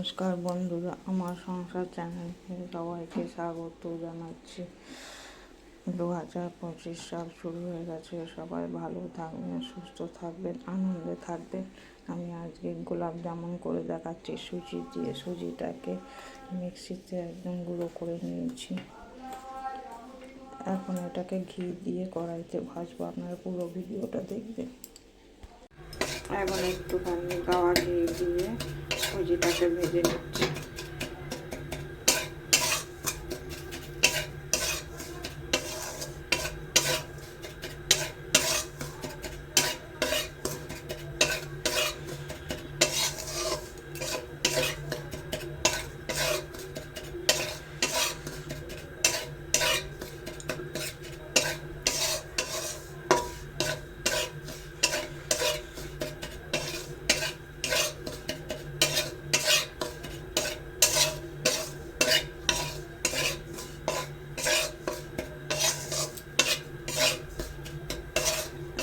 নমস্কার বন্ধুরা, আমার সংসার চ্যানেলে সবাইকে স্বাগত জানাচ্ছি। 2025 সাল শুরু হয়ে গেছে। সবাই ভালো থাকবেন, সুস্থ থাকবেন, আনন্দে থাকবেন। আমি আজকে গোলাপ জামুন করে দেখাচ্ছি সুজি দিয়ে। সুজিটাকে মিক্সিতে একদম গুঁড়ো করে নিয়েছি। এখন এটাকে ঘি দিয়ে কড়াইতে ভাজবো। আপনারা পুরো ভিডিওটা দেখবেন। এখন একটুখানি গাওয়া ঘি দিয়ে সুজিটাকে ভেজে নিচ্ছি।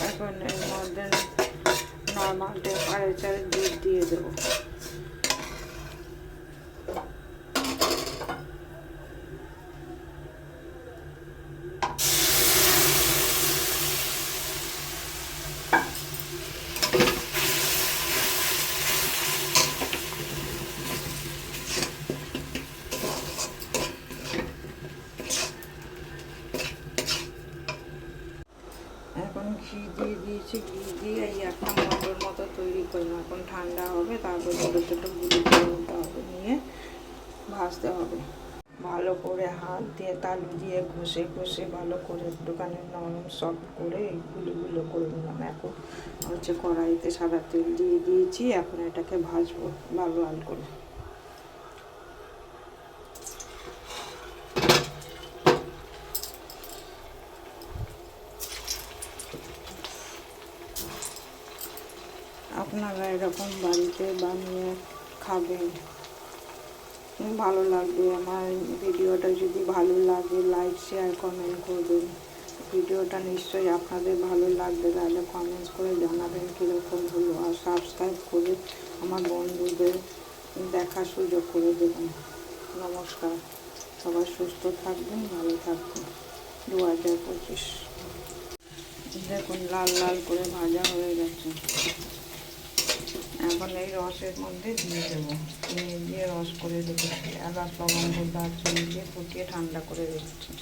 এখন এর মধ্যে নর্মাল টেম্পারেচারে দুধ দিয়ে দেবো। এখন ঘি দিয়ে দিয়েছি। ঘি দিয়ে এই একটা মন্ডল মতো তৈরি করলাম। এখন ঠান্ডা হবে, তারপর ছোটো ছোটো গুঁড়ো করে নিতে হবে, নিয়ে ভাজতে হবে। ভালো করে হাত দিয়ে তালু দিয়ে ঘষে ঘষে ভালো করে একটুখানি নরম সফট করে গুলো করে নিলাম। এখন কড়াইতে সাদা তেল দিয়ে দিয়েছি। এখন এটাকে ভাজবো লাল লাল করে। আপনারা এরকম বাড়িতে বানিয়ে খাবেন, ভালো লাগবে। আমার ভিডিওটা যদি ভালো লাগে লাইক শেয়ার কমেন্ট করবেন। ভিডিওটা নিশ্চয়ই আপনাদের ভালো লাগবে, তাহলে কমেন্টস করে জানাবেন কীরকম হলো। আর সাবস্ক্রাইব করে আমার বন্ধুদের দেখার সুযোগ করে দেবেন। নমস্কার, সবাই সুস্থ থাকবেন, ভালো থাকবেন। 2025 দেখুন লাল লাল করে ভাজা হয়ে গেছে। এখন এই রসের মধ্যে দিয়ে দেবো। চিনি দিয়ে রস করে রেখেছি। এলাচ লবঙ্গ দারচিনি দিয়ে ফুটিয়ে ঠান্ডা করে রেখেছি।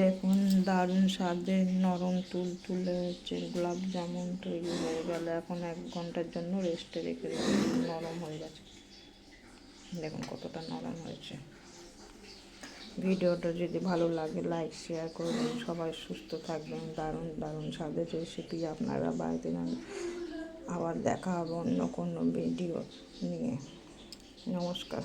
দেখুন দারুণ স্বাদের নরম তুলতুলে গোলাপ জামুন তৈরি হয়ে গেল। এখন 1 ঘন্টার জন্য রেস্টে রেখে দেবো। নরম হয়ে গেছে, দেখুন কতটা নরম হয়েছে। ভিডিওটা যদি ভালো লাগে লাইক শেয়ার করবেন। সবাই সুস্থ থাকবেন। দারুণ দারুণ স্বাদের রেসিপি আপনারা বাড়িতে নেন। আবার দেখা হবে অন্য কোনো ভিডিও নিয়ে। নমস্কার।